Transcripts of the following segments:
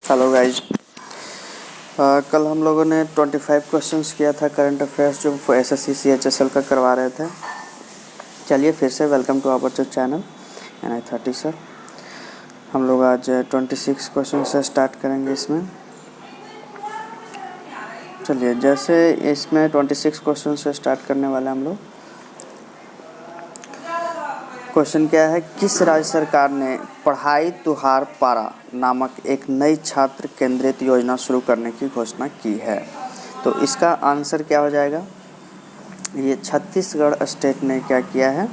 Hello guys. कल हम लोगों ने 25 क्वेश्चंस किया था करंट अफेयर्स जो एसएससी CHSL का करवा रहे थे। चलिए फिर से welcome to our channel NI30 sir. हम लोग आज 26 क्वेश्चन से स्टार्ट करेंगे इसमें। चलिए जैसे इसमें 26 क्वेश्चन से स्टार्ट करने वाले हम लोग। क्वेश्चन क्या है, किस राज्य सरकार ने पढ़ाई तुहार पारा नामक एक नई छात्र केंद्रित योजना शुरू करने की घोषणा की है? तो इसका आंसर क्या हो जाएगा? ये छत्तीसगढ़ स्टेट ने क्या किया है,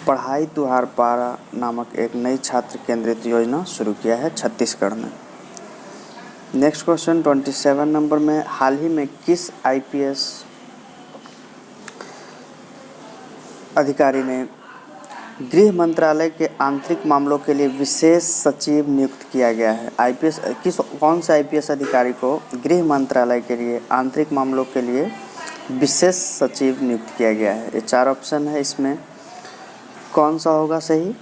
पढ़ाई तुहार पारा नामक एक नई छात्र केंद्रित योजना शुरू किया है छत्तीसगढ़ ने। नेक्स्ट क्वेश्चन 27 नंबर में, हाल ही में किस IPS अधिकारी ने गृह मंत्रालय के आंतरिक मामलों के लिए विशेष सचिव नियुक्त किया गया है? कौन से IPS अधिकारी को गृह मंत्रालय के लिए आंतरिक मामलों के लिए विशेष सचिव नियुक्त किया गया है? ये 4 ऑप्शन है, इसमें कौन सा होगा सही?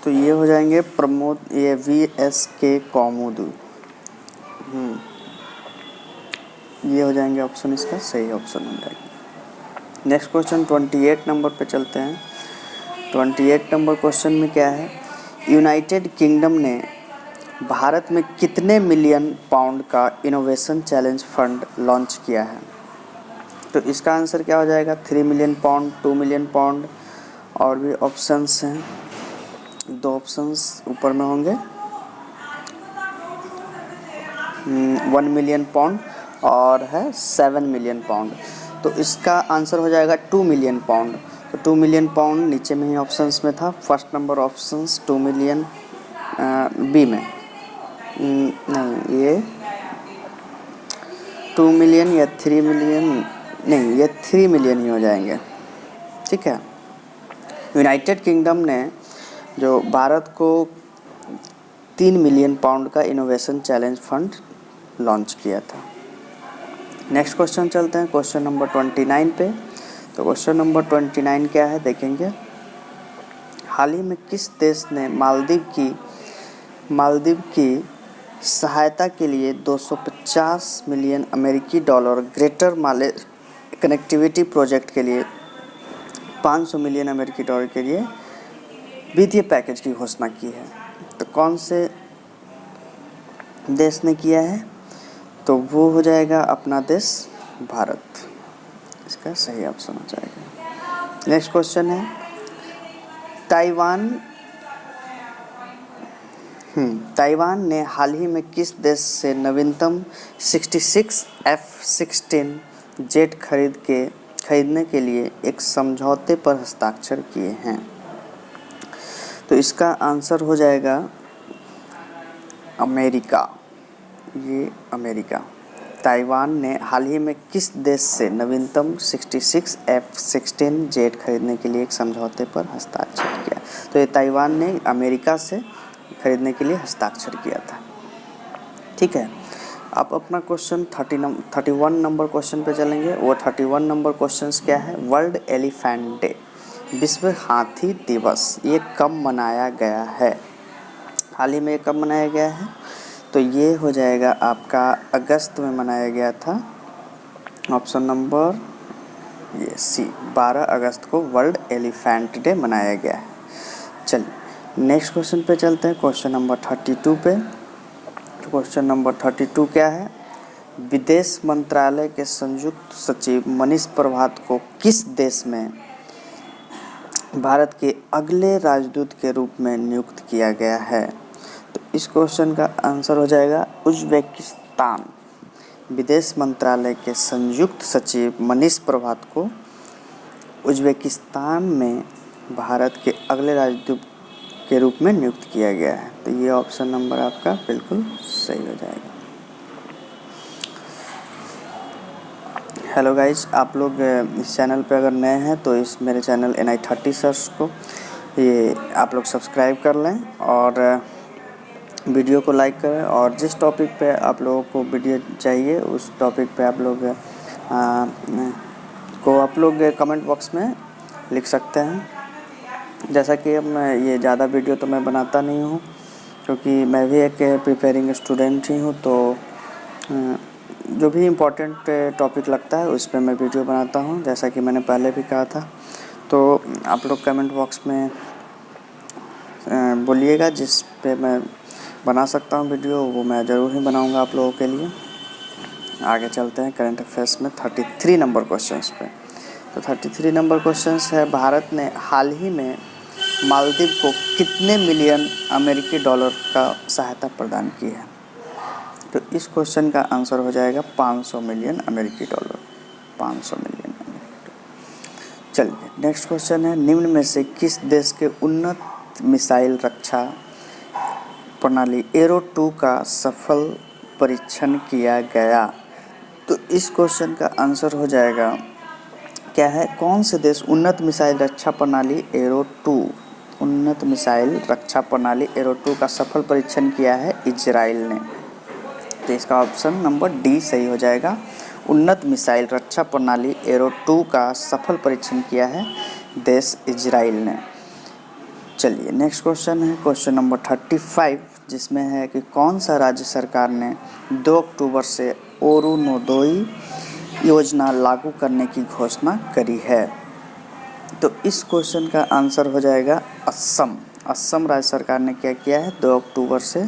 तो ये हो जाएंगे प्रमोद, ये VSK कौमुदू। ये हो जाएंगे ऑप्शन, इसका सही ऑप्शन हो जाएगा। नेक्स्ट क्वेश्चन 28 नंबर पे चलते हैं। 28 नंबर क्वेश्चन में क्या है, यूनाइटेड किंगडम ने भारत में कितने मिलियन पाउंड का इनोवेशन चैलेंज फंड लॉन्च किया है? तो इसका आंसर क्या हो जाएगा? 3 मिलियन पाउंड, 2 मिलियन पाउंड, और भी ऑप्शंस हैं, 2 ऑप्शंस ऊपर में होंगे, 1 मिलियन पाउंड और है 7 मिलियन पाउंड। तो इसका आंसर हो जाएगा 2 मिलियन पाउंड। तो 2 मिलियन पाउंड नीचे में ही ऑप्शंस में था, first number options 2 million B में, नहीं ये 2 मिलियन या 3 मिलियन, नहीं ये 3 मिलियन ही हो जाएंगे। ठीक है, यूनाइटेड किंगडम ने जो भारत को 3 मिलियन पाउंड का इनोवेशन चैलेंज फंड लॉन्च किया था। नेक्स्ट क्वेश्चन चलते हैं, क्वेश्चन नंबर 29 पे। तो क्वेश्चन नंबर 29 क्या है देखेंगे, हाल ही में किस देश ने मालदीव की सहायता के लिए 250 मिलियन अमेरिकी डॉलर ग्रेटर माले कनेक्टिविटी प्रोजेक्ट के लिए 500 मिलियन अमेरिकी डॉलर के लिए वित्तीय पैकेज की घोषणा की है? तो कौन से देश ने किया है? तो वो हो जाएगा अपना देश भारत, इसका सही ऑप्शन हो जाएगा। नेक्स्ट क्वेश्चन है, ताइवान ने हाल ही में किस देश से नवीनतम 66 F-16 जेट खरीदने के लिए एक समझौते पर हस्ताक्षर किए हैं? तो इसका आंसर हो जाएगा अमेरिका, ये अमेरिका। ताइवान ने हाल ही में किस देश से नवीनतम 66 F-16 जेट खरीदने के लिए एक समझौते पर हस्ताक्षर किया? तो ये ताइवान ने अमेरिका से खरीदने के लिए हस्ताक्षर किया था। ठीक है, आप अपना क्वेश्चन 31 नंबर क्वेश्चन पे चलेंगे। वो 31 नंबर क्वेश्चन क्या है, वर्ल्ड एलिफेंट डे, विश्व हाथी दिवस, ये कब मनाया गया है? हाल ही में कब मनाया गया है? तो ये हो जाएगा आपका अगस्त में मनाया गया था। ऑप्शन नंबर ये सी, 12 अगस्त को वर्ल्ड एलिफेंट डे मनाया गया है। चलिए नेक्स्ट क्वेश्चन पे चलते हैं, क्वेश्चन नंबर 32 पे। तो क्वेश्चन नंबर 32 क्या है, विदेश मंत्रालय के संयुक्त सचिव मनीष प्रभात को किस देश में भारत के अगले राजदूत के रूप में नियुक्त किया गया है? तो इस क्वेश्चन का आंसर हो जाएगा उज्बेकिस्तान। विदेश मंत्रालय के संयुक्त सचिव मनीष प्रभात को उज्बेकिस्तान में भारत के अगले राजदूत के रूप में नियुक्त किया गया है। तो ये ऑप्शन नंबर आपका बिल्कुल सही हो जाएगा। हेलो गाइज, आप लोग इस चैनल पे अगर नए हैं तो इस मेरे चैनल NI30 सर्स को ये आप लोग सब्सक्राइब कर लें और वीडियो को लाइक करें, और जिस टॉपिक पे आप लोगों को वीडियो चाहिए उस टॉपिक पे आप लोग कमेंट बॉक्स में लिख सकते हैं। जैसा कि अब मैं ये ज़्यादा वीडियो तो मैं बनाता नहीं हूँ, क्योंकि मैं भी एक प्रिपेयरिंग स्टूडेंट ही हूँ। तो जो भी इम्पोर्टेंट टॉपिक लगता है उस पर मैं वीडियो बनाता हूँ, जैसा कि मैंने पहले भी कहा था। तो आप लोग कमेंट बॉक्स में बोलिएगा, जिस पे मैं बना सकता हूँ वीडियो वो मैं ज़रूर ही बनाऊँगा आप लोगों के लिए। आगे चलते हैं करंट अफेयर्स में 33 नंबर क्वेश्चंस पे। तो 33 नंबर क्वेश्चंस है, भारत ने हाल ही में मालदीव को कितने मिलियन अमेरिकी डॉलर का सहायता प्रदान की है? तो इस क्वेश्चन का आंसर हो जाएगा 500 मिलियन अमेरिकी डॉलर। 500 मिलियन अमेरिकी डॉलर। चलिए नेक्स्ट क्वेश्चन है, निम्न में से किस देश के उन्नत मिसाइल रक्षा प्रणाली एरो 2 का सफल परीक्षण किया गया? तो इस क्वेश्चन का आंसर हो जाएगा क्या है, कौन से देश उन्नत मिसाइल रक्षा प्रणाली एरो 2 उन्नत मिसाइल रक्षा प्रणाली एरो 2 का सफल परीक्षण किया है? इजराइल ने। तो इसका ऑप्शन नंबर डी सही हो जाएगा। उन्नत मिसाइल रक्षा प्रणाली एरो 2 का सफल परीक्षण किया है देश इजराइल ने। चलिए नेक्स्ट क्वेश्चन है, क्वेश्चन नंबर 35, जिसमें है कि कौन सा राज्य सरकार ने 2 अक्टूबर से अरुणोदय योजना लागू करने की घोषणा करी है? तो इस क्वेश्चन का आंसर हो जाएगा असम। असम राज्य सरकार ने क्या किया है, 2 अक्टूबर से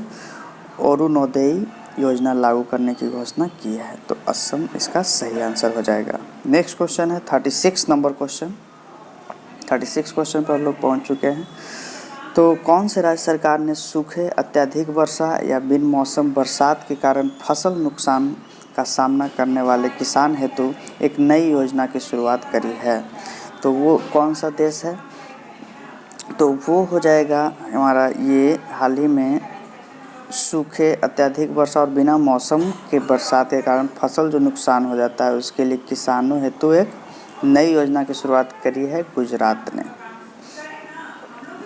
अरुणोदय योजना लागू करने की घोषणा की है। तो असम इसका सही आंसर हो जाएगा। नेक्स्ट क्वेश्चन है 36 नंबर क्वेश्चन। 36 क्वेश्चन पर हम लोग पहुँच चुके हैं। तो कौन से राज्य सरकार ने सूखे, अत्यधिक वर्षा या बिन मौसम बरसात के कारण फसल नुकसान का सामना करने वाले किसान हेतु एक नई योजना की शुरुआत करी है? तो वो कौन सा देश है? तो वो हो जाएगा हमारा ये हाल ही में सूखे, अत्यधिक वर्षा और बिना मौसम के बरसात के कारण फसल जो नुकसान हो जाता है उसके लिए किसानों हेतु एक नई योजना की शुरुआत करी है गुजरात ने।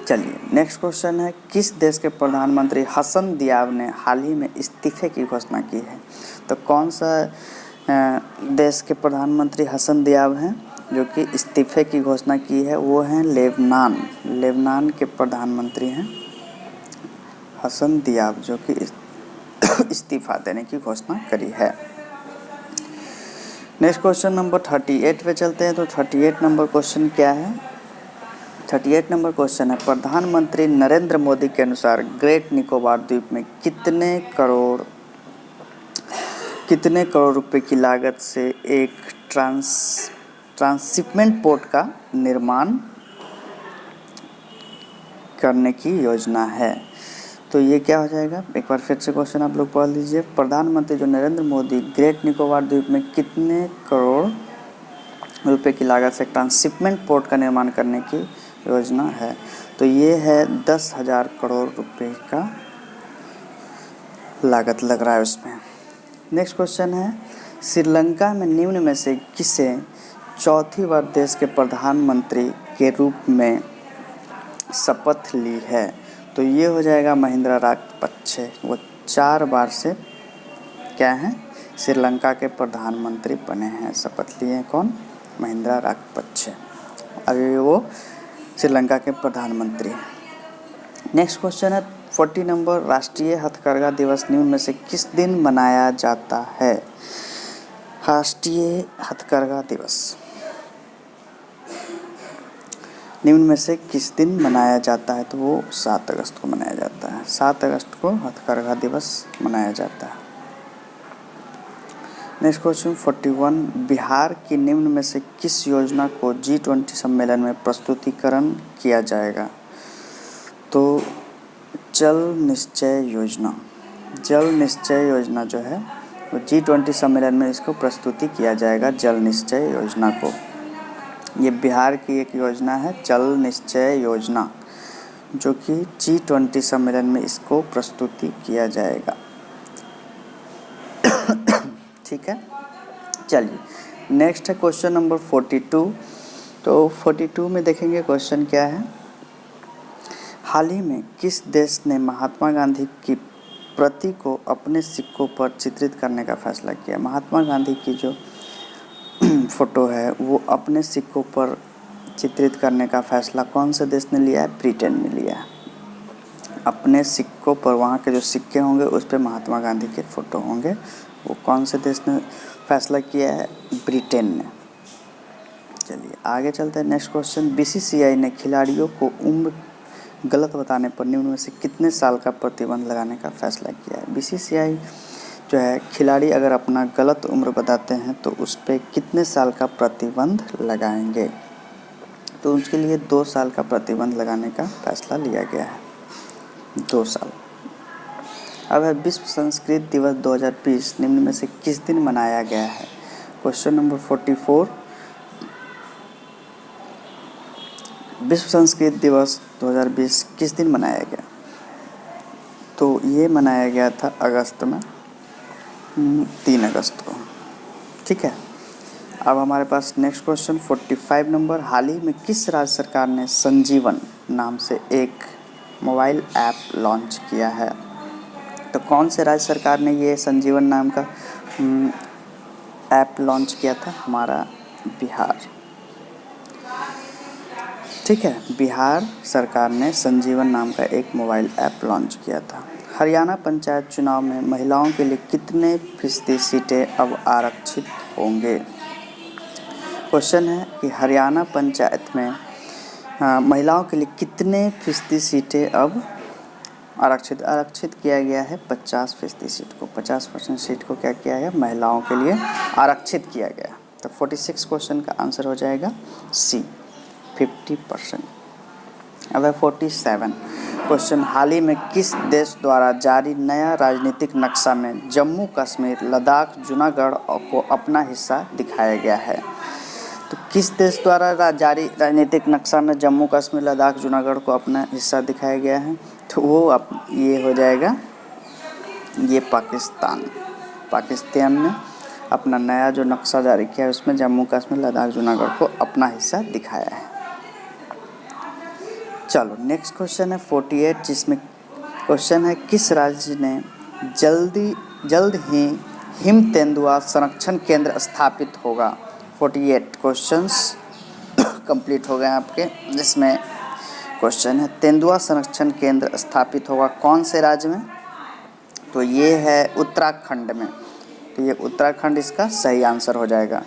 चलिए नेक्स्ट क्वेश्चन है, किस देश के प्रधानमंत्री हसन दियाब ने हाल ही में इस्तीफे की घोषणा की है? तो कौन सा देश के प्रधानमंत्री हसन दियाब हैं जो कि इस्तीफे की घोषणा की है? वो हैं लेबनान। लेबनान के प्रधानमंत्री हैं हसन दियाब, जो कि इस्तीफा देने की घोषणा करी है। नेक्स्ट क्वेश्चन नंबर 38 पे चलते हैं। तो 38 नंबर क्वेश्चन क्या है? 38 नंबर क्वेश्चन है, प्रधानमंत्री नरेंद्र मोदी के अनुसार ग्रेट निकोबार द्वीप में कितने करोड़ रुपए की लागत से एक ट्रांसशिपमेंट पोर्ट का निर्माण करने की योजना है? तो ये क्या हो जाएगा, एक बार फिर से क्वेश्चन आप लोग पढ़ लीजिए। प्रधानमंत्री जो नरेंद्र मोदी ग्रेट निकोबार द्वीप में कितने करोड़ रुपए की लागत से ट्रांसशिपमेंट पोर्ट का निर्माण करने की योजना है? तो ये है 10,000 करोड़ रुपए का लागत लग रहा है उसमें। नेक्स्ट क्वेश्चन है, श्रीलंका में निम्न में से किसे चौथी बार देश के प्रधानमंत्री के रूप में शपथ ली है? तो ये हो जाएगा महिंद्रा राजपक्षे। वो 4 बार से क्या हैं, श्रीलंका के प्रधानमंत्री बने हैं, शपथ लिए हैं। कौन? महिंद्रा राजपक्षे। अभी वो श्रीलंका के प्रधानमंत्री हैं। नेक्स्ट क्वेश्चन है 40 नंबर, राष्ट्रीय हथकरघा दिवस निम्न में से किस दिन मनाया जाता है? राष्ट्रीय हथकरघा दिवस निम्न में से किस दिन मनाया जाता है? तो वो 7 अगस्त को मनाया जाता है। 7 अगस्त को हथकरघा दिवस मनाया जाता है। नेक्स्ट क्वेश्चन 41, बिहार की निम्न में से किस योजना को G20 सम्मेलन में प्रस्तुतिकरण किया जाएगा? तो जल निश्चय योजना। जल निश्चय योजना जो है वो G20 सम्मेलन में इसको प्रस्तुति किया जाएगा, जल निश्चय योजना को। ये बिहार की एक योजना है, जल निश्चय योजना, जो कि G20 सम्मेलन में इसको प्रस्तुति किया जाएगा। ठीक है, चलिए नेक्स्ट है क्वेश्चन नंबर 42। तो 42 में देखेंगे क्वेश्चन क्या है, हाल ही में किस देश ने महात्मा गांधी की प्रति को अपने सिक्कों पर चित्रित करने का फैसला किया? महात्मा गांधी की जो फ़ोटो है वो अपने सिक्कों पर चित्रित करने का फैसला कौन से देश ने लिया है? ब्रिटेन ने लिया है। अपने सिक्कों पर, वहाँ के जो सिक्के होंगे उस पर महात्मा गांधी के फ़ोटो होंगे, वो कौन से देश ने फैसला किया है? ब्रिटेन ने। चलिए आगे चलते हैं। नेक्स्ट क्वेश्चन, बीसीसीआई ने खिलाड़ियों को उम्र गलत बताने पर निम्न में से कितने साल का प्रतिबंध लगाने का फैसला किया है? बीसीसीआई जो है, खिलाड़ी अगर अपना गलत उम्र बताते हैं तो उस पर कितने साल का प्रतिबंध लगाएंगे? तो उसके लिए 2 साल का प्रतिबंध लगाने का फैसला लिया गया है, 2 साल। अब है विश्व संस्कृत दिवस 2020 निम्न में से किस दिन मनाया गया है? क्वेश्चन नंबर 44, विश्व संस्कृत दिवस 2020 किस दिन मनाया गया? तो ये मनाया गया था अगस्त में, 3 अगस्त को। ठीक है। अब हमारे पास नेक्स्ट क्वेश्चन 45 नंबर, हाल ही में किस राज्य सरकार ने संजीवन नाम से एक मोबाइल ऐप लॉन्च किया है? तो कौन से राज्य सरकार ने ये संजीवन नाम का ऐप लॉन्च किया था? हमारा बिहार। ठीक है, बिहार सरकार ने संजीवन नाम का एक मोबाइल ऐप लॉन्च किया था। हरियाणा पंचायत चुनाव में महिलाओं के लिए कितने फीसदी सीटें अब आरक्षित होंगे? क्वेश्चन है कि हरियाणा पंचायत में महिलाओं के लिए कितने फीसदी सीटें अब आरक्षित किया गया है? 50% सीट को, 50% सीट को क्या किया गया? महिलाओं के लिए आरक्षित किया गया। तो 46 क्वेश्चन का आंसर हो जाएगा सी, 50%। अब है 47 क्वेश्चन, हाल ही में किस देश द्वारा जारी नया राजनीतिक नक्शा में जम्मू कश्मीर, लद्दाख, जूनागढ़ को अपना हिस्सा दिखाया गया है? तो किस देश द्वारा जारी राजनीतिक नक्शा में जम्मू कश्मीर, लद्दाख, जूनागढ़ को अपना हिस्सा दिखाया गया है? तो वो ये हो जाएगा, ये पाकिस्तान ने अपना नया जो नक्शा जारी किया है उसमें जम्मू कश्मीर, लद्दाख, जूनागढ़ को अपना हिस्सा दिखाया है। चलो नेक्स्ट क्वेश्चन है 48, जिसमें क्वेश्चन है किस राज्य ने जल्द ही हिम तेंदुआ संरक्षण केंद्र स्थापित होगा? 48 क्वेश्चंस कंप्लीट हो गए आपके, जिसमें क्वेश्चन है तेंदुआ संरक्षण केंद्र स्थापित होगा कौन से राज्य में? तो ये है उत्तराखंड में। तो ये उत्तराखंड इसका सही आंसर हो जाएगा।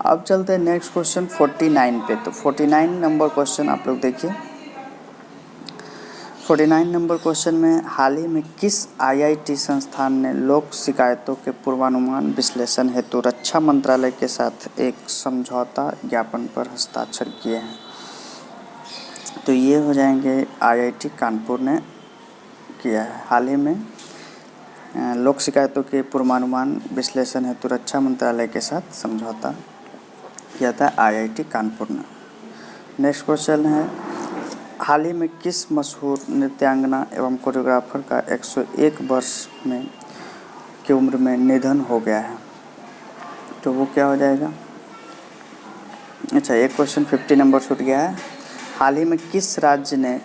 अब चलते हैं नेक्स्ट क्वेश्चन 49 पे। तो 49 नंबर क्वेश्चन आप लोग देखिए। 49 नंबर क्वेश्चन में हाल ही में किस आईआईटी संस्थान ने लोक शिकायतों के पूर्वानुमान विश्लेषण हेतु रक्षा मंत्रालय के साथ एक समझौता ज्ञापन पर हस्ताक्षर किए हैं? तो ये हो जाएंगे आईआईटी कानपुर ने किया है। हाल ही में लोक शिकायतों के पूर्वानुमान विश्लेषण हेतु रक्षा मंत्रालय के साथ समझौता किया था आईआईटी कानपुर ने। नेक्स्ट क्वेश्चन है हाल ही में किस मशहूर नृत्यांगना एवं कोरियोग्राफर का 101 वर्ष की उम्र में निधन हो गया है? तो वो क्या हो जाएगा? अच्छा, एक क्वेश्चन 50 नंबर छूट गया है। हाल ही में किस राज्य ने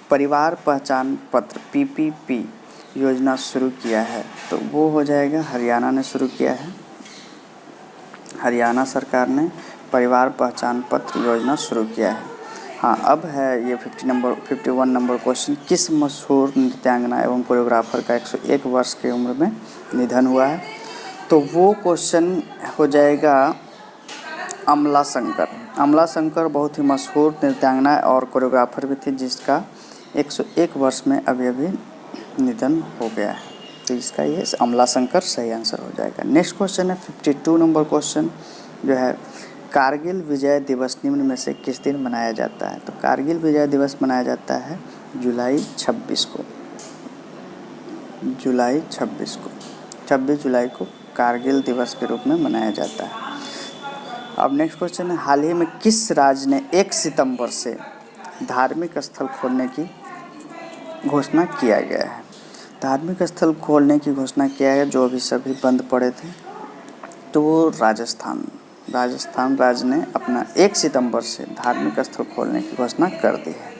परिवार पहचान पत्र PPP योजना शुरू किया है? तो वो हो जाएगा नहरियाणा ने शुरू किया है। हरियाणा सरकार ने परिवार पहचान पत्र योजना शुरू किया है। हाँ, अब है ये 51 नंबर क्वेश्चन, किस मशहूर नृत्यांगना एवं कोरियोग्राफर का 101 वर्ष की उम्र में निधन हुआ है? तो वो क्वेश्चन हो जाएगा अमला शंकर। अमला शंकर बहुत ही मशहूर नृत्यांगना और कोरियोग्राफर भी थी, जिसका 101 वर्ष में अभी निधन हो गया है। तो इसका ये अमला शंकर सही आंसर हो जाएगा। नेक्स्ट क्वेश्चन है 52 नंबर क्वेश्चन, जो है कारगिल विजय दिवस निम्न में से किस दिन मनाया जाता है? तो कारगिल विजय दिवस मनाया जाता है जुलाई 26 को। 26 जुलाई को कारगिल दिवस के रूप में मनाया जाता है। अब नेक्स्ट क्वेश्चन है हाल ही में किस राज्य ने 1 सितंबर से धार्मिक स्थल खोलने की घोषणा किया गया है? धार्मिक स्थल खोलने की घोषणा किया है जो अभी सभी बंद पड़े थे, तो वो राजस्थान राज्य ने अपना 1 सितंबर से धार्मिक स्थल खोलने की घोषणा कर दी है।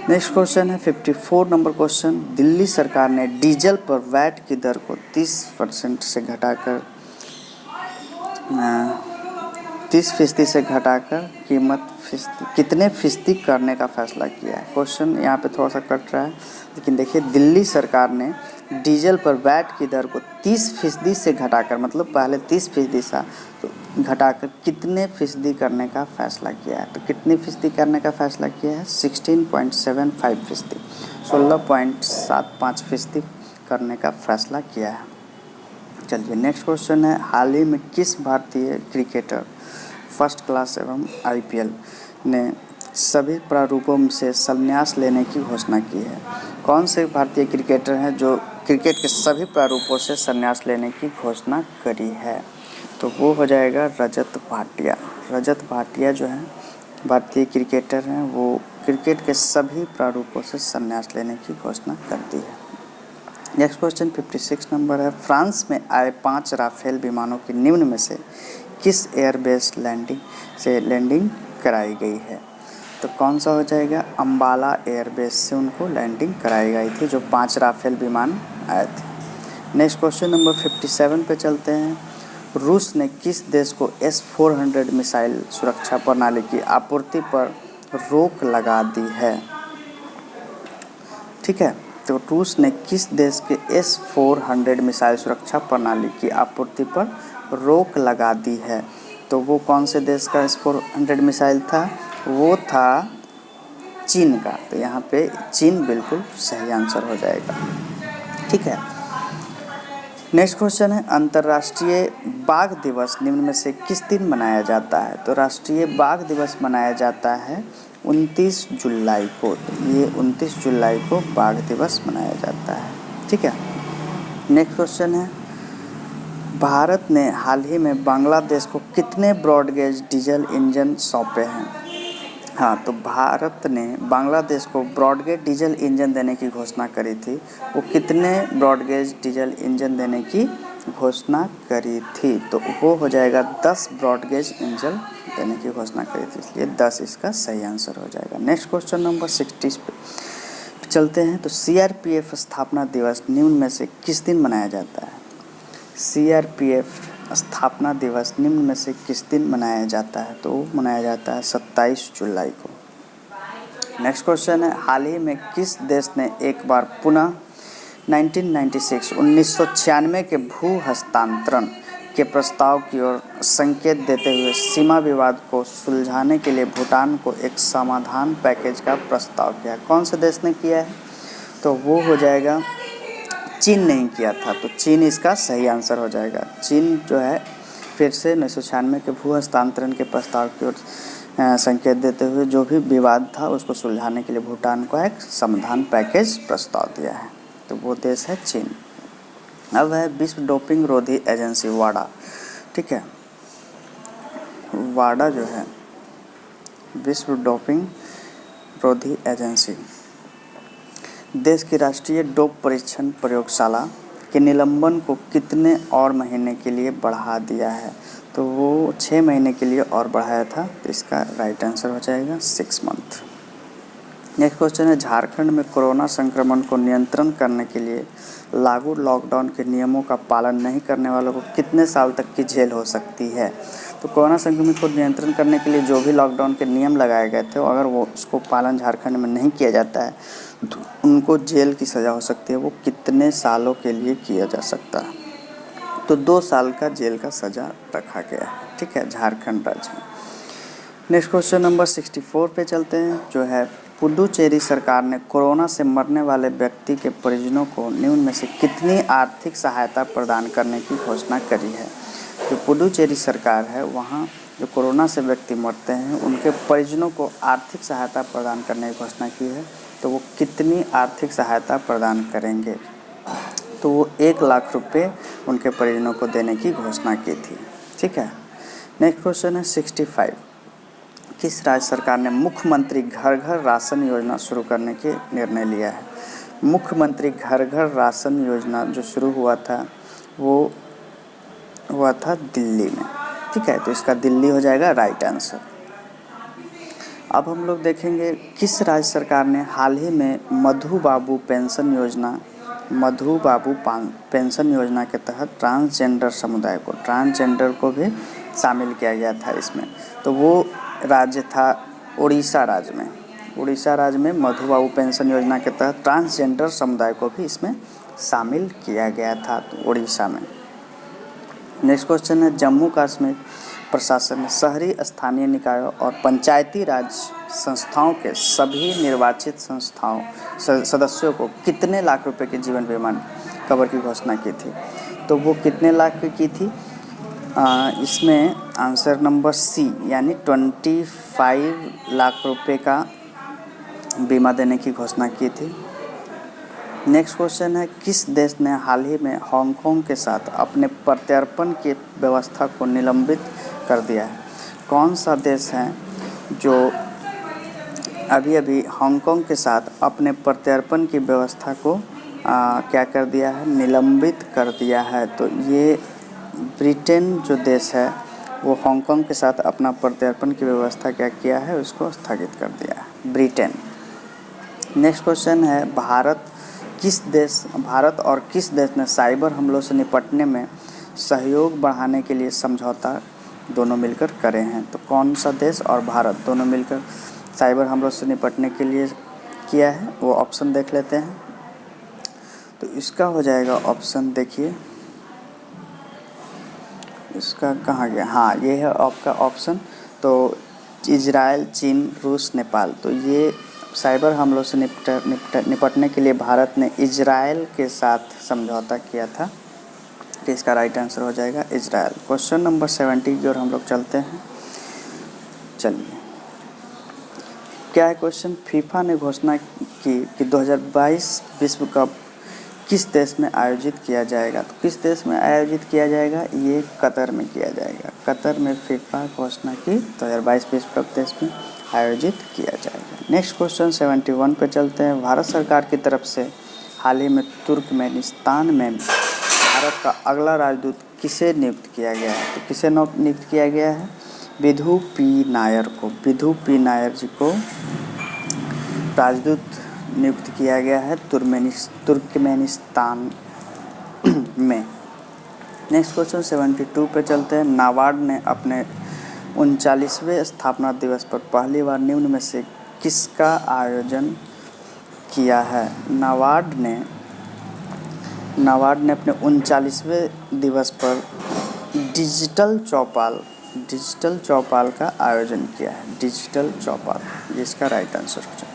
नेक्स्ट क्वेश्चन है 54 नंबर क्वेश्चन, दिल्ली सरकार ने डीजल पर वैट की दर को 30% से घटाकर 30% से घटाकर कीमत कितने फीसदी करने का फैसला किया है। क्वेश्चन यहाँ पे थोड़ा सा कट रहा है, लेकिन देखिए दिल्ली सरकार ने डीजल पर वैट की दर को 30% से घटाकर, मतलब पहले 30% था तो घटाकर कितने फीसदी करने का फैसला किया है। तो कितनी फीसदी करने का फैसला किया है? 16.75%, 16.75% करने का फैसला किया है। चलिए नेक्स्ट क्वेश्चन है, हाल ही में किस भारतीय क्रिकेटर फर्स्ट क्लास एवं आईपीएल ने सभी प्रारूपों से संन्यास लेने की घोषणा की है? कौन से भारतीय क्रिकेटर हैं जो क्रिकेट के सभी प्रारूपों से संन्यास लेने की घोषणा करी है? तो वो हो जाएगा रजत भाटिया। रजत भाटिया जो है भारतीय क्रिकेटर हैं, वो क्रिकेट के सभी प्रारूपों से संन्यास लेने की घोषणा करती है। नेक्स्ट क्वेश्चन 56 नंबर है, फ्रांस में आए 5 राफेल विमानों की निम्न में से किस एयरबेस लैंडिंग कराई गई है? तो कौन सा हो जाएगा? अम्बाला एयरबेस से उनको लैंडिंग कराई गई थी, जो 5 राफेल विमान आए थे। नेक्स्ट क्वेश्चन नंबर 57 पे चलते हैं, रूस ने किस देश को S-400 मिसाइल सुरक्षा प्रणाली की आपूर्ति पर रोक लगा दी है? ठीक है, तो रूस ने किस देश के S-400 मिसाइल सुरक्षा प्रणाली की आपूर्ति पर रोक लगा दी है? तो वो कौन से देश का S-400 मिसाइल था? वो था चीन का। तो यहाँ पे चीन बिल्कुल सही आंसर हो जाएगा। ठीक है, नेक्स्ट क्वेश्चन है, अंतर्राष्ट्रीय बाघ दिवस निम्न में से किस दिन मनाया जाता है? तो राष्ट्रीय बाघ दिवस मनाया जाता है 29 जुलाई को। ये 29 जुलाई को बाघ दिवस मनाया जाता है। ठीक है, नेक्स्ट क्वेश्चन है, भारत ने हाल ही में बांग्लादेश को कितने ब्रॉडगेज डीजल इंजन सौंपे हैं? हाँ, तो भारत ने बांग्लादेश को ब्रॉडगेज डीजल इंजन देने की घोषणा करी थी। वो कितने ब्रॉडगेज डीजल इंजन देने की घोषणा करी थी? तो वो हो जाएगा 10 ब्रॉडगेज इंजन देने की घोषणा करी थी, इसलिए 10 इसका सही आंसर हो जाएगा। नेक्स्ट क्वेश्चन नंबर 60 पे चलते हैं, तो CRPF स्थापना दिवस निम्न में से किस दिन मनाया जाता है? CRPF स्थापना दिवस निम्न में से किस दिन मनाया जाता है? तो मनाया जाता है 27 जुलाई को। नेक्स्ट क्वेश्चन है, हाल ही में किस देश ने एक बार पुनः 1996 के भू हस्तांतरण के प्रस्ताव की ओर संकेत देते हुए सीमा विवाद को सुलझाने के लिए भूटान को एक समाधान पैकेज का प्रस्ताव किया? कौन से देश ने किया है? तो वो हो जाएगा, चीन नहीं किया था, तो चीन इसका सही आंसर हो जाएगा। चीन जो है फिर से 1996 के भू हस्तांतरण के प्रस्ताव की ओर संकेत देते हुए जो भी विवाद था उसको सुलझाने के लिए भूटान को एक समाधान पैकेज प्रस्ताव दिया है, तो वो देश है चीन। अब है विश्व डोपिंग रोधी एजेंसी वाडा। ठीक है, वाडा जो है विश्व डोपिंग रोधी एजेंसी देश की राष्ट्रीय डोप परीक्षण प्रयोगशाला के निलंबन को कितने और महीने के लिए बढ़ा दिया है? तो वो 6 महीने के लिए और बढ़ाया था, तो इसका राइट आंसर हो जाएगा 6 मंथ। नेक्स्ट क्वेश्चन है, झारखंड में कोरोना संक्रमण को नियंत्रण करने के लिए लागू लॉकडाउन के नियमों का पालन नहीं करने वालों को कितने साल तक की जेल हो सकती है? तो कोरोना संक्रमण को नियंत्रण करने के लिए जो भी लॉकडाउन के नियम लगाए गए थे, अगर वो उसको पालन झारखंड में नहीं किया जाता है तो उनको जेल की सज़ा हो सकती है। वो कितने सालों के लिए किया जा सकता है? तो 2 साल का जेल का सज़ा रखा गया है। ठीक है, झारखंड राज्य में। नेक्स्ट क्वेश्चन नंबर 64 पे चलते हैं, जो है पुडुचेरी सरकार ने कोरोना से मरने वाले व्यक्ति के परिजनों को निम्न में से कितनी आर्थिक सहायता प्रदान करने की घोषणा करी है? जो पुडुचेरी सरकार है, वहाँ जो कोरोना से व्यक्ति मरते हैं उनके परिजनों को आर्थिक सहायता प्रदान करने की घोषणा की है। तो वो कितनी आर्थिक सहायता प्रदान करेंगे? तो वो 1 लाख रुपये उनके परिजनों को देने की घोषणा की थी। ठीक है, नेक्स्ट क्वेश्चन है 65, किस राज्य सरकार ने मुख्यमंत्री घर घर राशन योजना शुरू करने के निर्णय लिया है? मुख्यमंत्री घर घर राशन योजना जो शुरू हुआ था वो हुआ था दिल्ली में। ठीक है, तो इसका दिल्ली हो जाएगा राइट आंसर। अब हम लोग देखेंगे किस राज्य सरकार ने हाल ही में मधु बाबू पेंशन योजना के तहत ट्रांसजेंडर समुदाय को भी शामिल किया गया था इसमें। तो वो राज्य था उड़ीसा राज्य में। उड़ीसा राज्य में मधुबाबू पेंशन योजना के तहत ट्रांसजेंडर समुदाय को भी इसमें शामिल किया गया था, तो उड़ीसा में। नेक्स्ट क्वेश्चन है, जम्मू कश्मीर प्रशासन ने शहरी स्थानीय निकायों और पंचायती राज संस्थाओं के सभी निर्वाचित संस्थाओं सदस्यों को कितने लाख रुपए के जीवन बीमा कवर की घोषणा की थी? तो वो कितने लाख की थी? इसमें आंसर नंबर सी यानी 25 लाख रुपए का बीमा देने की घोषणा की थी। नेक्स्ट क्वेश्चन है, किस देश ने हाल ही में हांगकांग के साथ अपने प्रत्यर्पण की व्यवस्था को निलंबित कर दिया है? कौन सा देश है जो अभी अभी हांगकांग के साथ अपने प्रत्यर्पण की व्यवस्था को क्या कर दिया है? निलंबित कर दिया है। तो ये ब्रिटेन जो देश है वो हांगकांग के साथ अपना प्रत्यर्पण की व्यवस्था क्या किया है? उसको स्थगित कर दिया है, ब्रिटेन। नेक्स्ट क्वेश्चन है, भारत और किस देश ने साइबर हमलों से निपटने में सहयोग बढ़ाने के लिए समझौता दोनों मिलकर करे हैं? तो कौन सा देश और भारत दोनों मिलकर साइबर हमलों से निपटने के लिए किया है? वो ऑप्शन देख लेते हैं। तो इसका हो जाएगा ऑप्शन, देखिए इसका कहाँ गया, हाँ ये है आपका ऑप्शन। तो इजराइल, चीन, रूस, नेपाल। तो ये साइबर हमलों से निपटने के लिए भारत ने इजराइल के साथ समझौता किया था। तो इसका राइट आंसर हो जाएगा इजराइल। क्वेश्चन नंबर 70 की ओर हम लोग चलते हैं। चलिए, क्या है क्वेश्चन? फीफा ने घोषणा की कि 2022 विश्व कप किस देश में आयोजित किया जाएगा? तो किस देश में आयोजित किया जाएगा? ये कतर में किया जाएगा। कतर में फीफा घोषणा की 2022 विश्व कप देश में आयोजित किया जाएगा। नेक्स्ट क्वेश्चन 71 पे चलते हैं। भारत सरकार की तरफ से हाल ही में तुर्कमेनिस्तान में भारत का अगला राजदूत किसे नियुक्त किया गया है? तो किसे नियुक्त किया गया है? विधु पी नायर को। विधु पी नायर जी को राजदूत नियुक्त किया गया है तुर्कमेनिस्तान में। नेक्स्ट क्वेश्चन 72 पे चलते हैं। नाबार्ड ने अपने 39वें स्थापना दिवस पर पहली बार निम्न में से किसका आयोजन किया है? नाबार्ड ने अपने 39वें दिवस पर डिजिटल चौपाल का आयोजन किया है। डिजिटल चौपाल, जिसका राइट आंसर हो जाए।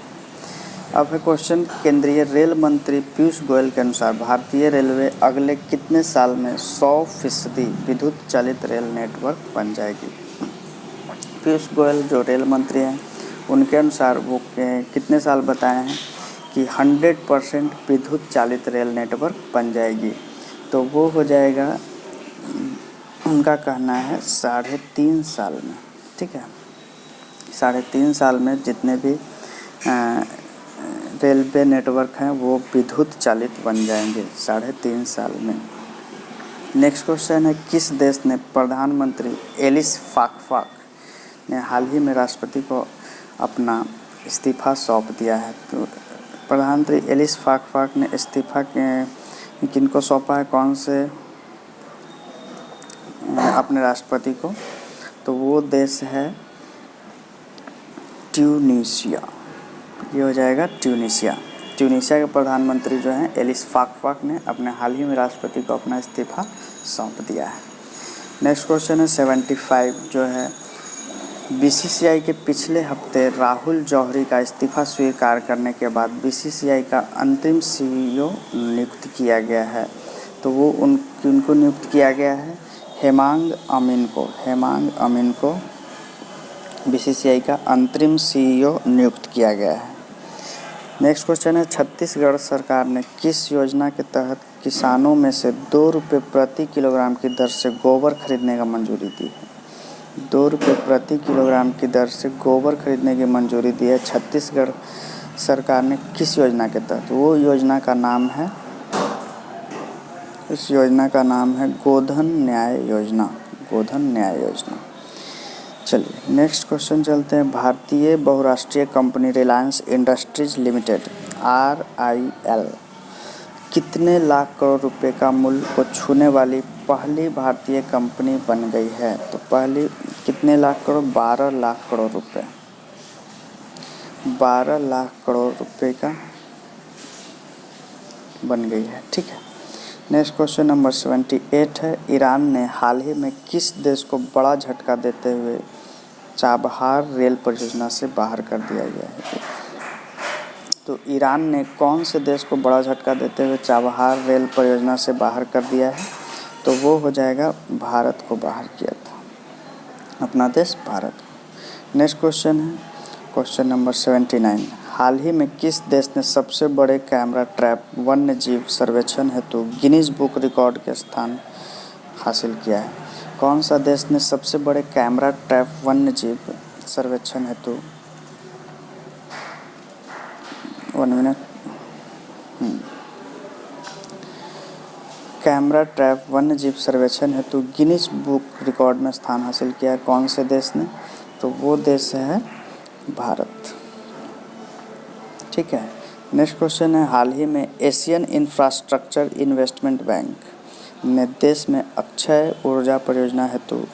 अब है क्वेश्चन, केंद्रीय रेल मंत्री पीयूष गोयल के अनुसार भारतीय रेलवे अगले कितने साल में 100% विद्युत चालित रेल नेटवर्क बन जाएगी? पीयूष गोयल जो रेल मंत्री हैं उनके अनुसार वो कितने साल बताए हैं कि 100% विद्युत चालित रेल नेटवर्क बन जाएगी? तो वो हो जाएगा, उनका कहना है 3.5 साल में। ठीक है, 3.5 साल में जितने भी रेलवे नेटवर्क हैं वो विद्युत चालित बन जाएंगे 3.5 साल में। नेक्स्ट क्वेश्चन है, किस देश ने प्रधानमंत्री एलिस फाकफाक ने हाल ही में राष्ट्रपति को अपना इस्तीफा सौंप दिया है? तो प्रधानमंत्री एलिस फाकफाक ने इस्तीफा किनको सौंपा है, कौन से अपने राष्ट्रपति को? तो वो देश है ट्यूनीशिया। ये हो जाएगा ट्यूनीशिया। ट्यूनीशिया के प्रधानमंत्री जो हैं एलिस फाकफाक ने अपने हाल ही में राष्ट्रपति को अपना इस्तीफा सौंप दिया है। नेक्स्ट क्वेश्चन है 75 जो है, बीसीसीआई के पिछले हफ्ते राहुल जौहरी का इस्तीफा स्वीकार करने के बाद बीसीसीआई का अंतरिम सीईओ नियुक्त किया गया है। तो वो उनको नियुक्त किया गया है हेमांग अमीन को बीसीसीआई का अंतरिम सीईओ नियुक्त किया गया है। नेक्स्ट क्वेश्चन है, छत्तीसगढ़ सरकार ने किस योजना के तहत किसानों में से 2 रुपये प्रति किलोग्राम की दर से गोबर खरीदने का मंजूरी दी है? 2 रुपये प्रति किलोग्राम की दर से गोबर खरीदने की मंजूरी दी है छत्तीसगढ़ सरकार ने किस योजना के तहत? वो योजना का नाम है, इस योजना का नाम है गोधन न्याय योजना। चलिए नेक्स्ट क्वेश्चन चलते हैं। भारतीय बहुराष्ट्रीय company Reliance industries limited RIL कितने लाख करोड़ रुपए का मूल्य को छूने वाली पहली भारतीय कंपनी बन गई है? तो पहली कितने लाख करोड़? 12 लाख करोड़ रुपए, 12 लाख करोड़ रुपए का बन गई है। ठीक है। नेक्स्ट क्वेश्चन नंबर 78 है, ईरान ने हाल ही में किस देश को बड़ा झटका देते हुए चाबहार रेल परियोजना से बाहर कर दिया गया है? तो ईरान ने कौन से देश को बड़ा झटका देते हुए चाबहार रेल परियोजना से बाहर कर दिया है? तो वो हो जाएगा भारत को बाहर किया था, अपना देश भारत को। नेक्स्ट क्वेश्चन है क्वेश्चन नंबर 79, हाल ही में किस देश ने सबसे बड़े कैमरा ट्रैप वन्य जीव सर्वेक्षण हेतु गिनीज बुक रिकॉर्ड के स्थान हासिल किया है? कौन सा देश ने सबसे बड़े कैमरा ट्रैप वन्य जीव सर्वेक्षण हेतु 1 मिनट कैमरा ट्रैप वन्य जीव सर्वेक्षण हेतु गिनीज बुक रिकॉर्ड में स्थान हासिल किया है? कौन से देश ने? तो वो देश है भारत। ठीक है। नेक्स्ट क्वेश्चन है, हाल ही में एशियन इंफ्रास्ट्रक्चर इन्वेस्टमेंट बैंक ने देश में अक्षय ऊर्जा परियोजना हेतु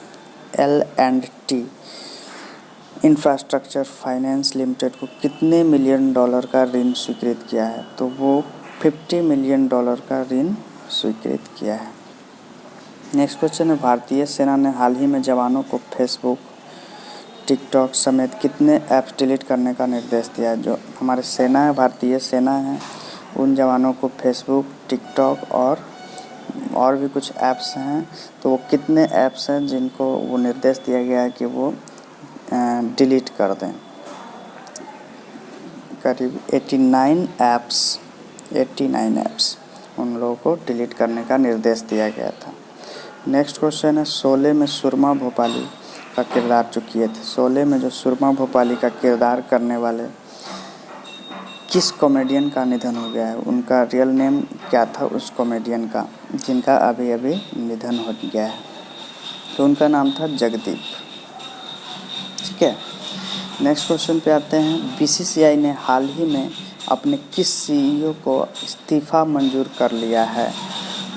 L&T इंफ्रास्ट्रक्चर फाइनेंस लिमिटेड को कितने मिलियन डॉलर का ऋण स्वीकृत किया है? तो वो $50 मिलियन का ऋण स्वीकृत किया है। नेक्स्ट क्वेश्चन है, भारतीय सेना ने हाल ही में जवानों को फेसबुक, टिकटॉक समेत कितने ऐप्स डिलीट करने का निर्देश दिया है? जो हमारे सेना है, भारतीय सेना है, उन जवानों को फेसबुक, टिकटॉक और भी कुछ ऐप्स हैं, तो वो कितने ऐप्स हैं जिनको वो निर्देश दिया गया है कि वो डिलीट कर दें? करीब 89 ऐप्स उन लोगों को डिलीट करने का निर्देश दिया गया था। नेक्स्ट क्वेश्चन है, शोले में सुरमा भोपाली का किरदार जो किए थे, शोले में जो सुरमा भोपाली का किरदार करने वाले किस कॉमेडियन का निधन हो गया है? उनका रियल नेम क्या था उस कॉमेडियन का जिनका अभी अभी निधन हो गया है? तो उनका नाम था जगदीप। ठीक है। नेक्स्ट क्वेश्चन पे आते हैं, BCCI ने हाल ही में अपने किस CEO को इस्तीफ़ा मंजूर कर लिया है?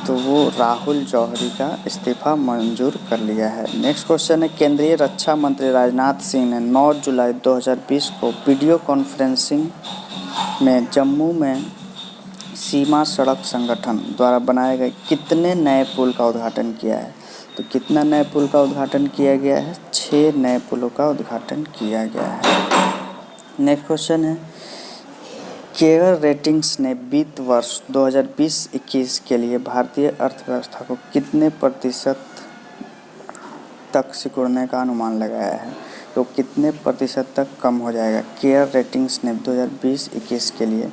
तो वो राहुल जौहरी का इस्तीफ़ा मंजूर कर लिया है। नेक्स्ट क्वेश्चन है, केंद्रीय रक्षा मंत्री राजनाथ सिंह ने 9 जुलाई 2020 को वीडियो कॉन्फ्रेंसिंग में जम्मू में सीमा सड़क संगठन द्वारा बनाए गए कितने नए पुल का उद्घाटन किया है? तो कितना नए पुल का उद्घाटन किया गया है? 6 नए पुलों का उद्घाटन किया गया है। नेक्स्ट क्वेश्चन है, केयर रेटिंग्स ने वित्त वर्ष 2020-21 के लिए भारतीय अर्थव्यवस्था को कितने प्रतिशत तक सिकुड़ने का अनुमान लगाया है? तो कितने प्रतिशत तक कम हो जाएगा? केयर रेटिंग्स ने 2020-21 के लिए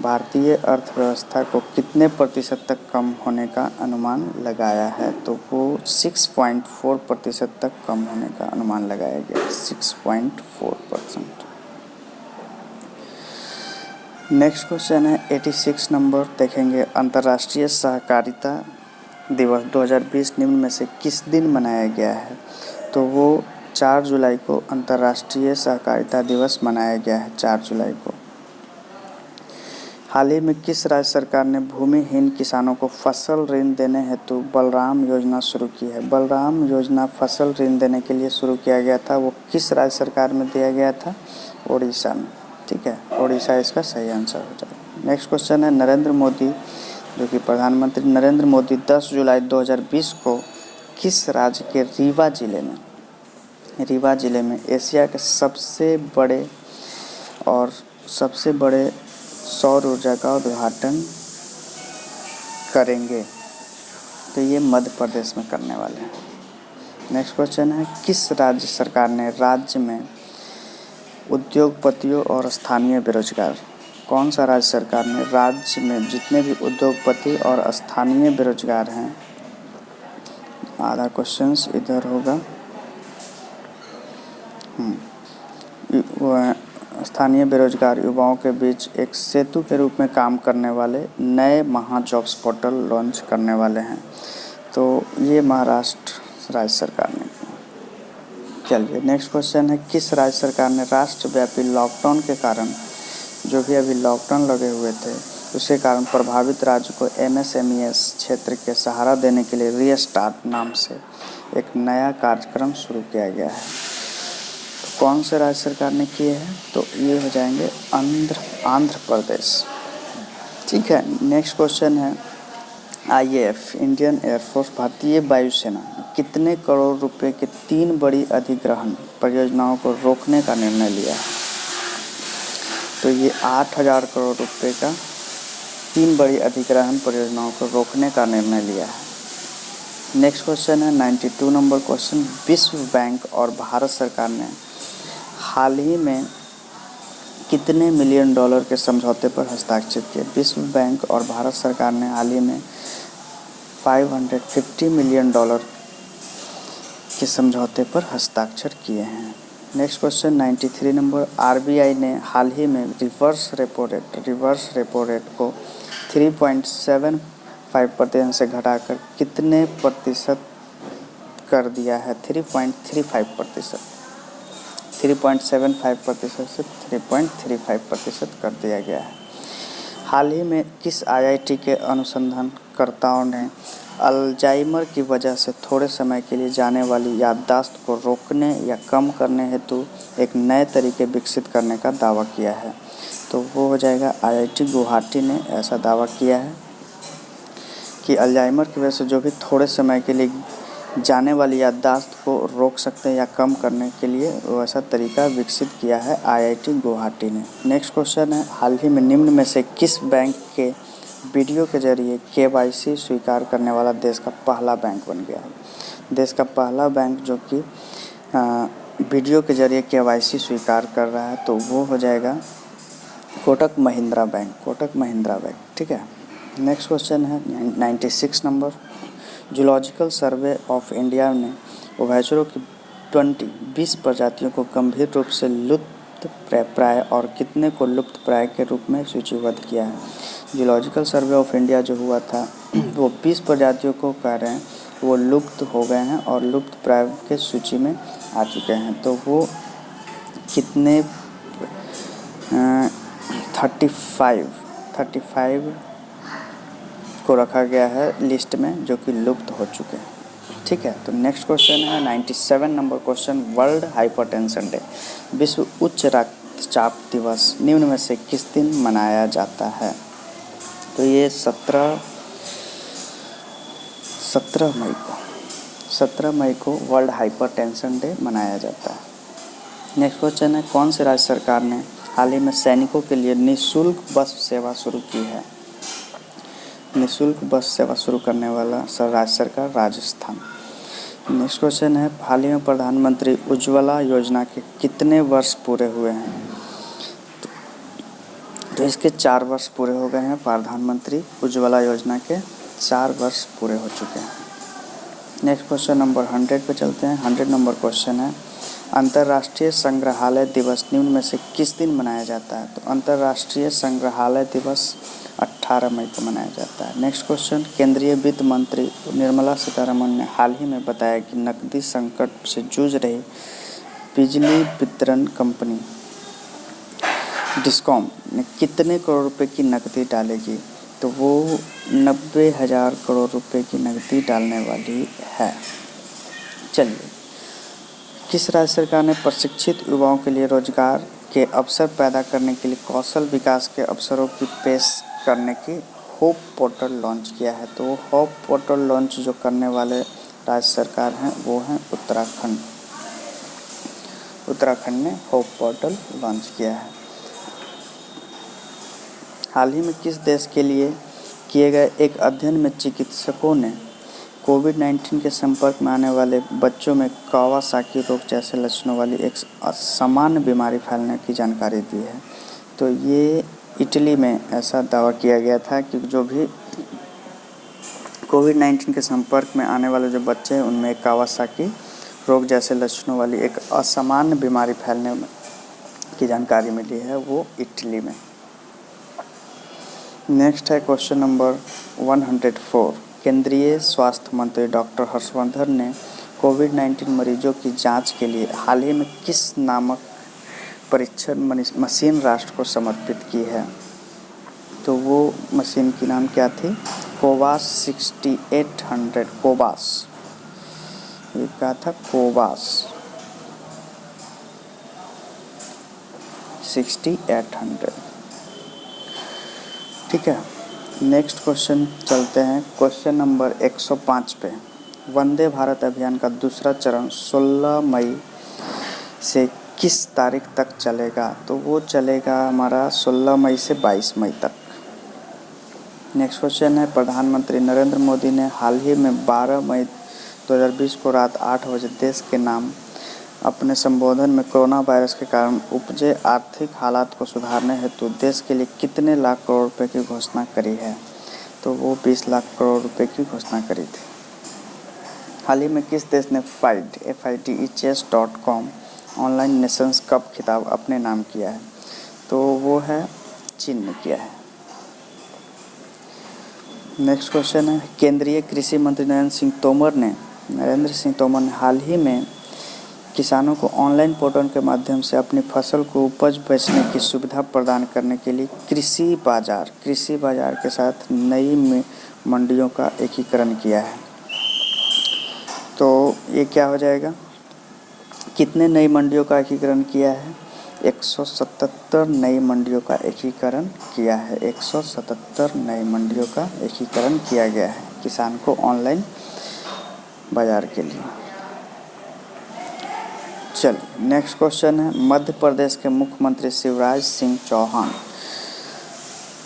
भारतीय अर्थव्यवस्था को कितने प्रतिशत तक कम होने का अनुमान लगाया है? तो वो 6.4% तक कम होने का अनुमान लगाया गया, 6.4%। नेक्स्ट क्वेश्चन है 86 नंबर, देखेंगे अंतर्राष्ट्रीय सहकारिता दिवस 2020 निम्न में से किस दिन मनाया गया है? तो वो 4 जुलाई को अंतर्राष्ट्रीय सहकारिता दिवस मनाया गया है, 4 जुलाई को। हाल ही में किस राज्य सरकार ने भूमिहीन किसानों को फसल ऋण देने हेतु बलराम योजना शुरू की है? बलराम योजना फसल ऋण देने के लिए शुरू किया गया था, वो किस राज्य सरकार में दिया गया था? ओडिशा में। ठीक है, ओडिशा इसका सही आंसर हो जाएगा। नेक्स्ट क्वेश्चन है, नरेंद्र मोदी जो कि प्रधानमंत्री नरेंद्र मोदी 10 जुलाई 2020 को किस राज्य के रीवा जिले में एशिया के सबसे बड़े सौर ऊर्जा का उद्घाटन करेंगे? तो ये मध्य प्रदेश में करने वाले हैं। नेक्स्ट क्वेश्चन है, किस राज्य सरकार ने राज्य में उद्योगपतियों और स्थानीय बेरोजगार, कौन सा राज्य सरकार ने राज्य में जितने भी उद्योगपति और स्थानीय बेरोजगार हैं, आधा क्वेश्चंस इधर होगा, स्थानीय बेरोजगार युवाओं के बीच एक सेतु के रूप में काम करने वाले नए महा जॉब्स पोर्टल लॉन्च करने वाले हैं? तो ये महाराष्ट्र राज्य सरकार ने। चलिए नेक्स्ट क्वेश्चन है, किस राज्य सरकार ने राष्ट्रव्यापी लॉकडाउन के कारण जो भी अभी लॉकडाउन लगे हुए थे उसके कारण प्रभावित राज्य को MSMES क्षेत्र के सहारा देने के लिए रीस्टार्ट नाम से एक नया कार्यक्रम शुरू किया गया है। तो कौन से राज्य सरकार ने किए हैं? तो ये हो जाएंगे आंध्र प्रदेश। ठीक है, नेक्स्ट क्वेश्चन है IAF इंडियन एयरफोर्स भारतीय वायुसेना कितने करोड़ रुपए के 3 बड़ी अधिग्रहण परियोजनाओं को रोकने का निर्णय लिया है? तो ये 8,000 करोड़ रुपए का 3 बड़ी अधिग्रहण परियोजनाओं को रोकने का निर्णय लिया है। नेक्स्ट क्वेश्चन है 92 नंबर क्वेश्चन, विश्व बैंक और भारत सरकार ने हाल ही में कितने मिलियन डॉलर के समझौते पर हस्ताक्षर किए? विश्व बैंक और भारत सरकार ने हाल ही में 550 मिलियन डॉलर के समझौते पर हस्ताक्षर किए हैं। नेक्स्ट क्वेश्चन 93 नंबर, RBI ने हाल ही में रिवर्स रेपो रेट को 3.75% से घटाकर कितने प्रतिशत कर दिया है? 3.35%। 3.75% से 3.35% कर दिया गया है। हाल ही में किस IIT के अनुसंधानकर्ताओं ने अल्जाइमर की वजह से थोड़े समय के लिए जाने वाली याददाश्त को रोकने या कम करने हेतु एक नए तरीके विकसित करने का दावा किया है? तो वो हो जाएगा IIT गुवाहाटी ने ऐसा दावा किया है कि अल्जाइमर की वजह से जो भी थोड़े समय के लिए जाने वाली याददाश्त को रोक सकते हैं या कम करने के लिए वैसा तरीका विकसित किया है IIT गुवाहाटी ने। नेक्स्ट क्वेश्चन है, हाल ही में निम्न में से किस बैंक के वीडियो के जरिए KYC स्वीकार करने वाला देश का पहला बैंक बन गया है? देश का पहला बैंक जो कि वीडियो के जरिए KYC स्वीकार कर रहा है तो वो हो जाएगा कोटक महिंद्रा बैंक। ठीक है, नेक्स्ट क्वेश्चन है 96 number, zoological survey of India ने उभयचरों की 20 प्रजातियों को गंभीर रूप से लुप्त प्राय और कितने को लुप्त प्राय के रूप में सूचीबद्ध किया है? जूलॉजिकल सर्वे ऑफ इंडिया जो हुआ था वो 20 प्रजातियों को कह रहे हैं वो लुप्त हो गए हैं और लुप्त प्राय के सूची में आ चुके हैं। तो वो कितने 35 को रखा गया है लिस्ट में जो कि लुप्त हो चुके हैं। ठीक है, तो नेक्स्ट क्वेश्चन है 97 number question, world hypertension day विश्व उच्च रक्तचाप दिवस निम्न में से किस दिन मनाया जाता है? तो ये 17 मई को वर्ल्ड हाइपरटेंशन डे मनाया जाता है। नेक्स्ट क्वेश्चन है, कौन से राज्य सरकार ने हाल ही में सैनिकों के लिए निःशुल्क बस सेवा शुरू की है? निःशुल्क बस सेवा शुरू करने वाला राज्य सरकार राजस्थान। नेक्स्ट क्वेश्चन है, हाल ही में प्रधानमंत्री उज्ज्वला योजना के कितने वर्ष पूरे हुए हैं? तो इसके 4 वर्ष पूरे हो गए हैं। प्रधानमंत्री उज्ज्वला योजना के 4 वर्ष पूरे हो चुके हैं। नेक्स्ट क्वेश्चन नंबर 100 पे चलते हैं। 100 नंबर क्वेश्चन है, अंतर्राष्ट्रीय संग्रहालय दिवस निम्न में से किस दिन मनाया जाता है? तो अंतर्राष्ट्रीय संग्रहालय दिवस 18 मई को मनाया जाता है। नेक्स्ट क्वेश्चन, केंद्रीय वित्त मंत्री निर्मला सीतारमण ने हाल ही में बताया कि नकदी संकट से जूझ रही बिजली वितरण कंपनी डिस्कॉम ने कितने करोड़ रुपए की नकदी डालेगी? तो वो 90,000 करोड़ रुपए की नकदी डालने वाली है। चलिए, किस राज्य सरकार ने प्रशिक्षित युवाओं के लिए रोजगार के अवसर पैदा करने के लिए कौशल विकास के अवसरों की पेश करने की होप पोर्टल लॉन्च किया है? तो होप पोर्टल लॉन्च जो करने वाले राज्य सरकार हैं वो हैं उत्तराखंड। उत्तराखंड ने होप पोर्टल लॉन्च किया है। हाल ही में किस देश के लिए किए गए एक अध्ययन में चिकित्सकों ने कोविड-19 के संपर्क में आने वाले बच्चों में कावासाकी रोग जैसे लक्षणों वाली एक असामान्य बीमारी फैलने की जानकारी दी है? तो ये इटली में ऐसा दावा किया गया था कि जो भी कोविड-19 के संपर्क में आने वाले जो बच्चे हैं उनमें कावासाकी रोग जैसे लक्षणों वाली एक असामान्य बीमारी फैलने की जानकारी मिली है, वो इटली में। नेक्स्ट है क्वेश्चन नंबर 104, केंद्रीय स्वास्थ्य मंत्री डॉक्टर हर्षवर्धन ने कोविड-19 मरीजों की जांच के लिए हाल ही में किस नामक परीक्षण मशीन राष्ट्र को समर्पित की है? तो वो मशीन की नाम क्या थी? कोबास 6800। कोबास, ये क्या था? कोबास 6800। ठीक है, नेक्स्ट क्वेश्चन चलते हैं। क्वेश्चन नंबर 105 पे। वंदे भारत अभियान का दूसरा चरण 16 मई से किस तारीख तक चलेगा? तो वो चलेगा हमारा 16 मई से 22 मई तक। नेक्स्ट क्वेश्चन है, प्रधानमंत्री नरेंद्र मोदी ने हाल ही में 12 मई 2020 को रात 8 बजे देश के नाम अपने संबोधन में कोरोना वायरस के कारण उपजे आर्थिक हालात को सुधारने हेतु देश के लिए कितने लाख करोड़ रुपए की घोषणा करी है? तो वो 20 लाख करोड़ रुपए की घोषणा करी थी। हाल ही में किस देश ने FIDE.com ऑनलाइन नेशंस कप खिताब अपने नाम किया है? तो वो है चीन ने किया है। नेक्स्ट क्वेश्चन है, केंद्रीय कृषि मंत्री नरेंद्र सिंह तोमर ने हाल ही में किसानों को ऑनलाइन पोर्टल के माध्यम से अपनी फसल को उपज बेचने की सुविधा प्रदान करने के लिए कृषि बाजार के साथ नई मंडियों का एकीकरण किया है। तो ये क्या हो जाएगा? कितने नई मंडियों का एकीकरण किया है? 177 नई मंडियों का एकीकरण किया है। 177 नई मंडियों का एकीकरण किया गया है किसान को ऑनलाइन बाजार के लिए। चलिए, नेक्स्ट क्वेश्चन है, मध्य प्रदेश के मुख्यमंत्री शिवराज सिंह चौहान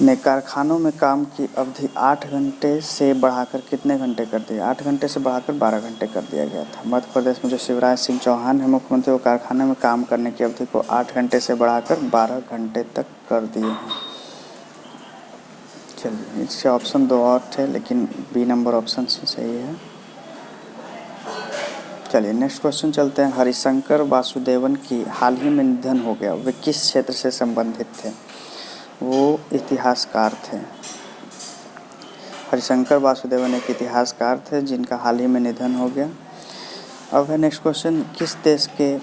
ने कारखानों में काम की अवधि 8 घंटे से बढ़ाकर कितने घंटे कर दी? 8 घंटे से बढ़ाकर 12 घंटे कर दिया गया था। मध्य प्रदेश में जो शिवराज सिंह चौहान है मुख्यमंत्री, वो कारखाने में काम करने की अवधि को 8 घंटे से बढ़ाकर 12 घंटे तक कर दिए हैं। चलिए, इसके ऑप्शन 2 और थे लेकिन बी नंबर ऑप्शन से सही है। चलिए, नेक्स्ट क्वेश्चन चलते हैं। हरिशंकर वासुदेवन की हाल ही में निधन हो गया, वे किस क्षेत्र से संबंधित थे? वो इतिहासकार थे। हरिशंकर वासुदेवन एक इतिहासकार थे जिनका हाल ही में निधन हो गया। अब है नेक्स्ट क्वेश्चन, किस देश के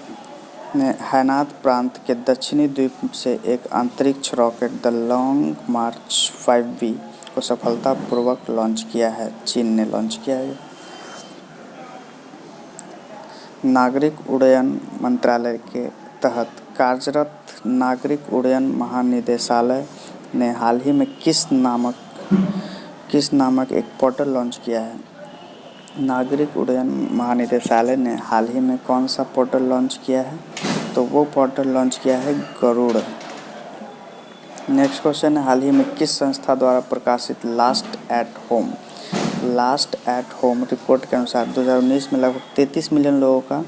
ने हैनात प्रांत के दक्षिणी द्वीप से एक अंतरिक्ष rocket the long March 5B को सफलतापूर्वक लॉन्च किया है? चीन ने लॉन्च किया है। नागरिक उड्डयन मंत्रालय के तहत कार्यरत नागरिक उड्डयन महानिदेशालय ने हाल ही में किस नामक एक पोर्टल लॉन्च किया है? नागरिक उड्डयन महानिदेशालय ने हाल ही में कौन सा पोर्टल लॉन्च किया है? तो वो पोर्टल लॉन्च किया है गरुड़। नेक्स्ट क्वेश्चन है, हाल ही में किस संस्था द्वारा प्रकाशित लास्ट एट होम रिपोर्ट के अनुसार 2019 में लगभग 33 मिलियन लोगों का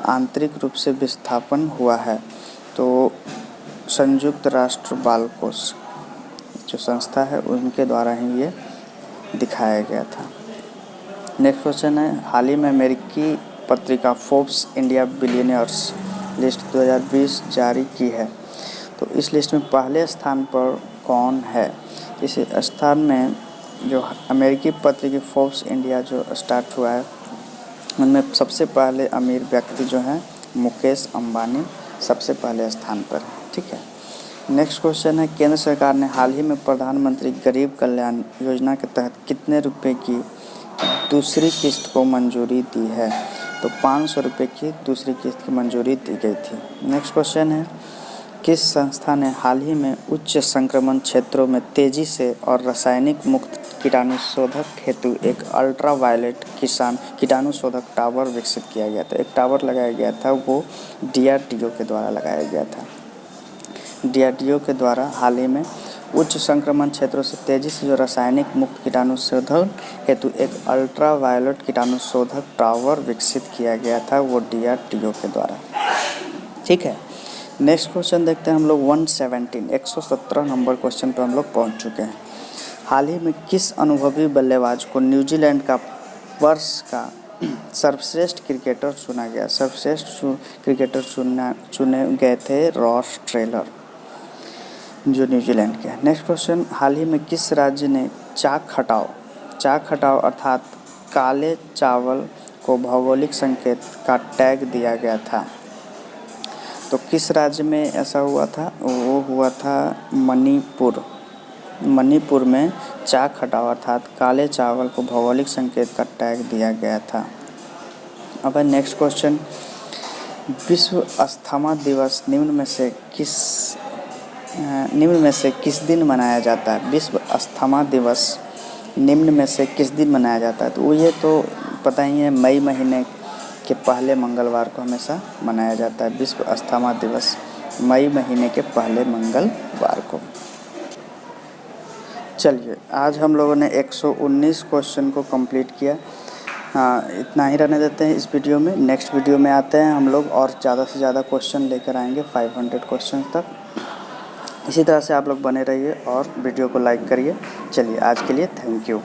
आंतरिक रूप से विस्थापन हुआ है? तो संयुक्त राष्ट्र बाल कोष जो संस्था है उनके द्वारा ही ये दिखाया गया था। नेक्स्ट क्वेश्चन है, हाल ही में अमेरिकी पत्रिका फोर्ब्स इंडिया बिलियनियर्स लिस्ट 2020 जारी की है, तो इस लिस्ट में पहले स्थान पर कौन है? इस स्थान में जो अमेरिकी पत्रिका फोर्ब्स इंडिया जो स्टार्ट हुआ है उनमें सबसे पहले अमीर व्यक्ति जो हैं मुकेश अंबानी सबसे पहले स्थान पर है। ठीक है, नेक्स्ट क्वेश्चन है, केंद्र सरकार ने हाल ही में प्रधानमंत्री गरीब कल्याण योजना के तहत कितने रुपए की दूसरी किस्त को मंजूरी दी है? तो 500 रुपये की दूसरी किस्त की मंजूरी दी गई थी। नेक्स्ट क्वेश्चन है, किस संस्था ने हाल ही में उच्च संक्रमण क्षेत्रों में तेजी से और रासायनिक मुक्त कीटाणुशोधक हेतु एक अल्ट्रावायलेट कीटाणुशोधक टावर विकसित किया गया था? एक टावर लगाया गया था, वो DRDO के द्वारा लगाया गया था। DRDO के द्वारा हाल ही में उच्च संक्रमण क्षेत्रों से तेजी से जो रासायनिक मुक्त कीटाणुशोधन हेतु एक अल्ट्रावायलेट कीटाणुशोधक टावर विकसित किया गया था, वो DRDO के द्वारा। ठीक है, नेक्स्ट क्वेश्चन देखते हैं हम लोग 117 नंबर क्वेश्चन पर हम लोग पहुंच चुके हैं। हाल ही में किस अनुभवी बल्लेबाज को न्यूजीलैंड का वर्ष का सर्वश्रेष्ठ क्रिकेटर चुना गया? सर्वश्रेष्ठ क्रिकेटर चुने गए थे रॉस टेलर जो न्यूजीलैंड के हैं। नेक्स्ट क्वेश्चन, हाल ही में किस राज्य ने चाक हटाओ अर्थात काले चावल को भौगोलिक संकेत का टैग दिया गया था? तो किस राज्य में ऐसा हुआ था? वो हुआ था मणिपुर। मणिपुर में चाक हटाओ अर्थात काले चावल को भौगोलिक संकेत का टैग दिया गया था। अब है नेक्स्ट क्वेश्चन, विश्व अस्थमा दिवस निम्न में से किस दिन मनाया जाता है? विश्व अस्थमा दिवस निम्न में से किस दिन मनाया जाता है? तो ये तो पता ही है, मई महीने के पहले मंगलवार को हमेशा मनाया जाता है। विश्व अस्थमा दिवस मई महीने के पहले मंगलवार को। चलिए, आज हम लोगों ने 119 क्वेश्चन को कंप्लीट किया। हाँ, इतना ही रहने देते हैं इस वीडियो में। नेक्स्ट वीडियो में आते हैं हम लोग और ज़्यादा से ज़्यादा क्वेश्चन लेकर आएंगे 500 क्वेश्चन तक। इसी तरह से आप लोग बने रहिए और वीडियो को लाइक करिए। चलिए, आज के लिए थैंक यू।